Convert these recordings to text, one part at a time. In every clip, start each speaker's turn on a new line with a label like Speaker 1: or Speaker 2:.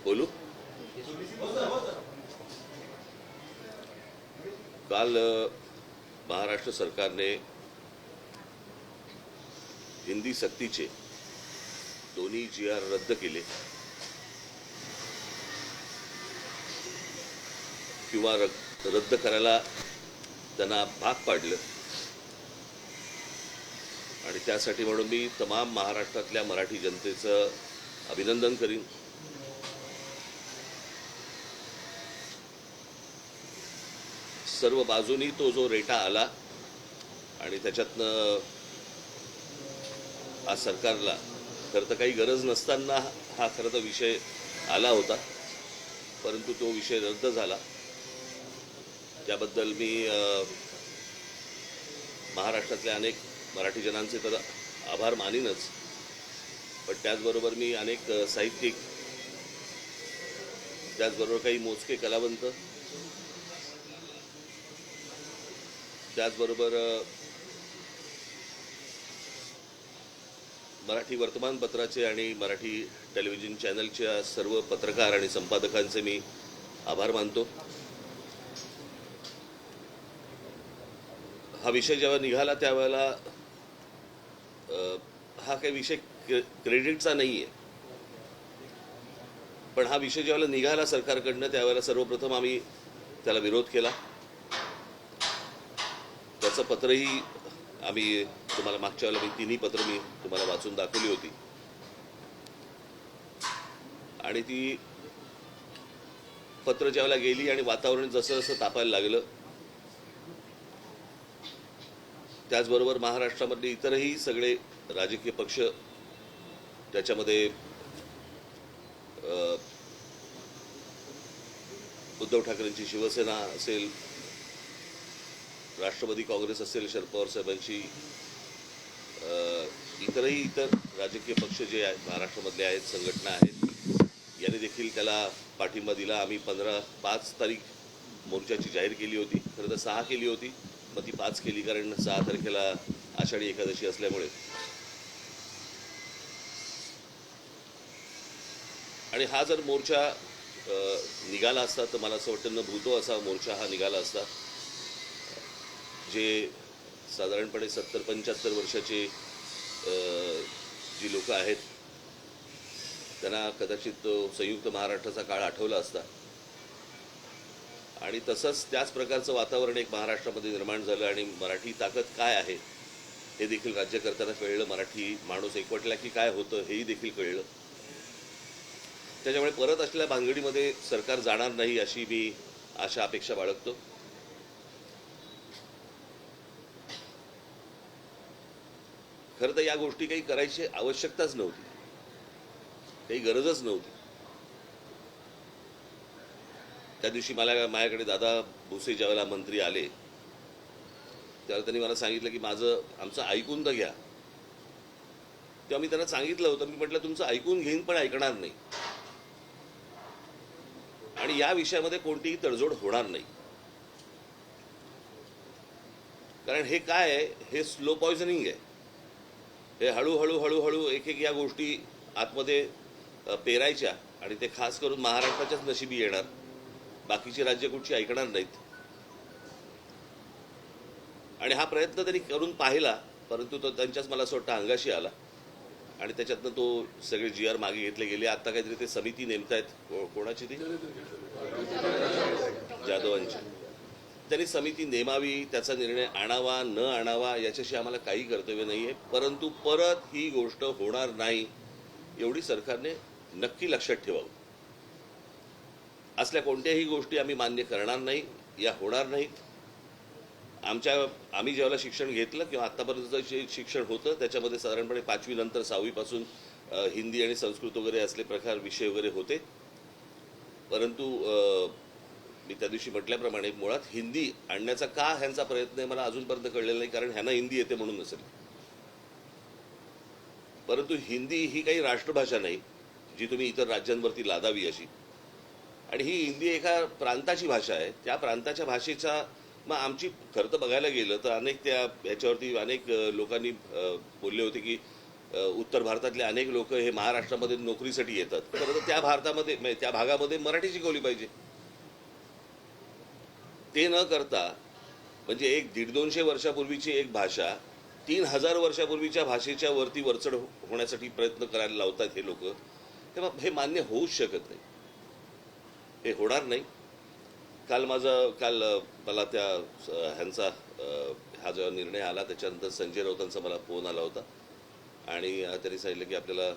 Speaker 1: बोलू. काल महाराष्ट्र सरकारने हिंदी सक्तीचे दोन्ही GR रद्द केले किंवा रद्द करायला त्यांना भाग पाडलं. आणि त्यासाठी म्हणून मी तमाम महाराष्ट्रातल्या मराठी जनतेचं अभिनंदन करीन. सर्व बाजूनी तो जो रेटा आला आणि त्याच्यातनं आज सरकारला खरं तर काही गरज नसताना हा खरं तर विषय आला होता, परंतु तो विषय रद्द झाला. त्याबद्दल मी महाराष्ट्रातल्या अनेक मराठी जनांचे तर आभार मानीनच, पण त्याचबरोबर मी अनेक साहित्यिक, त्याचबरोबर काही मोजके कलावंत, त्याचबरोबर मराठी वर्तमानपत्राचे आणि मराठी टेलिव्हिजन चॅनलच्या सर्व पत्रकार आणि संपादकांचे मी आभार मानतो. हा विषय जेव्हा निघाला त्यावेळेला हा काही विषय क्रेडिटचा नाही आहे, पण हा विषय ज्यावेळेला निघाला सरकारकडनं त्यावेळेला सर्वप्रथम आम्ही त्याला विरोध केला. त्याचं पत्रही आम्ही तुम्हाला मागच्या वेळेला तिन्ही पत्र मी तुम्हाला वाचून दाखवली होती. आणि ती पत्र ज्यावेळेला गेली आणि वातावरण जसं जसं तापायला लागलं, त्याचबरोबर महाराष्ट्रामधले इतरही सगळे राजकीय पक्ष त्याच्यामध्ये उद्धव ठाकरेंची शिवसेना असेल, राष्ट्रवादी काँग्रेस असेल, शरद पवार साहेबांची, इतर राजकीय पक्ष जे महाराष्ट्रामधले आहेत, संघटना आहेत, यांनी देखील त्याला पाठिंबा दिला. आम्ही 5 तारीख मोर्चाची जाहीर केली होती. खरं तर 6 केली होती, मग ती 5 केली, कारण 6 तारखेला आषाढी एकादशी असल्यामुळे. आणि हा जर मोर्चा निघाला असता तर मला असं वाटतं न भूतो असा मोर्चा हा निघाला असता. जे साधारणपणे 70-75 वर्षाचे जी लोक आहेत त्यांना कदाचित संयुक्त महाराष्ट्राचा काळ आठवला असता. आणि तसंच त्याच प्रकारचं वातावरण एक महाराष्ट्रामध्ये निर्माण झालं आणि मराठी ताकद काय आहे हे देखील राज्यकर्त्यांना कळलं. मराठी माणूस एकवटला की काय होतं हेही देखील कळलं. त्याच्यामुळे परत असलेल्या भानगडीमध्ये सरकार जाणार नाही अशी मी आशा अपेक्षा बाळगतो. खरं तर या गोष्टी काही करायची आवश्यकताच नव्हती, काही गरजच नव्हती. त्या दिवशी माझ्याकडे दादा भुसे ज्यावेळेला मंत्री आले त्यावेळेला त्यांनी मला सांगितलं की आमचं ऐकून तर घ्या. तेव्हा मी त्यांना सांगितलं होतं, मी म्हटलं तुमचं ऐकून घेईन पण ऐकणार नाही आणि या विषयामध्ये कोणतीही तडजोड होणार नाही. कारण हे काय आहे, हे स्लो पॉयझनिंग आहे. हे हळूहळू एक या गोष्टी आतमध्ये पेरायच्या आणि ते खास करून महाराष्ट्राच्याच नशिबी येणार. बाकीची राज्य कुठची ऐकणार नाहीत. आणि हा प्रयत्न त्यांनी करून पाहिला, परंतु तो त्यांच्याच मला असं वाटतं अंगाशी आला आणि त्याच्यातनं तो सगळे GR मागे घेतले गेले. आता काहीतरी ते समिती नेमतायत, कोणाची ती जाधवांची. त्यांनी समिती नेमावी, त्याचा निर्णय आणावा न आणावा याच्याशी आम्हाला काही कर्तव्य नाही आहे, परंतु परत ही गोष्ट होणार नाही एवढी सरकारने नक्की लक्षात ठेवावं. असल्या कोणत्याही गोष्टी आम्ही मान्य करणार नाही, या होणार नाहीत. आम्ही ज्यावेळेला शिक्षण घेतलं किंवा आत्तापर्यंतचं जे शिक्षण होतं त्याच्यामध्ये साधारणपणे 5वी नंतर 6वी पासून हिंदी आणि संस्कृत वगैरे असले प्रकार विषय वगैरे होते. परंतु मी त्या दिवशी म्हटल्याप्रमाणे मुळात हिंदी आणण्याचा का ह्यांचा प्रयत्न आहे मला अजूनपर्यंत कळलेला नाही, कारण ह्यांना हिंदी येते म्हणून नसेल. परंतु हिंदी ही काही राष्ट्रभाषा नाही जी तुम्ही इतर राज्यांवरती लादावी अशी. आणि ही हिंदी एका प्रांताची भाषा आहे. त्या प्रांताच्या भाषेचा मग आमची खरं तर बघायला गेलं तर अनेक ह्याच्यावरती अनेक लोकांनी बोलले होते की उत्तर भारतातले अनेक लोक हे महाराष्ट्रामध्ये नोकरीसाठी येतात, तर त्या भारतामध्ये त्या भागामध्ये मराठी शिकवली पाहिजे. ते न करता म्हणजे एक 150-200 वर्षापूर्वीची एक भाषा 3000 वर्षापूर्वीच्या भाषेच्या वरती वरचढ होण्यासाठी प्रयत्न करायला लावतात हे लोक. तेव्हा हे मान्य होऊच शकत नाही, हे होणार नाही. काल मला त्या ह्यांचा हा जो निर्णय आला त्याच्यानंतर संजय राऊतांचा मला फोन आला होता आणि त्यांनी सांगितलं की आपल्याला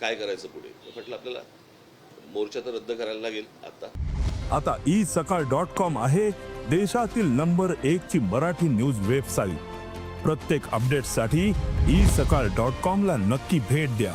Speaker 1: काय करायचं पुढे. म्हटलं आपल्याला मोर्चा तर रद्द करायला लागेल.
Speaker 2: आता isakal.com आहे देशातील नंबर 1 ची मराठी न्यूज वेबसाईट. प्रत्येक अपडेटसाठी isakal.com ला नक्की भेट द्या.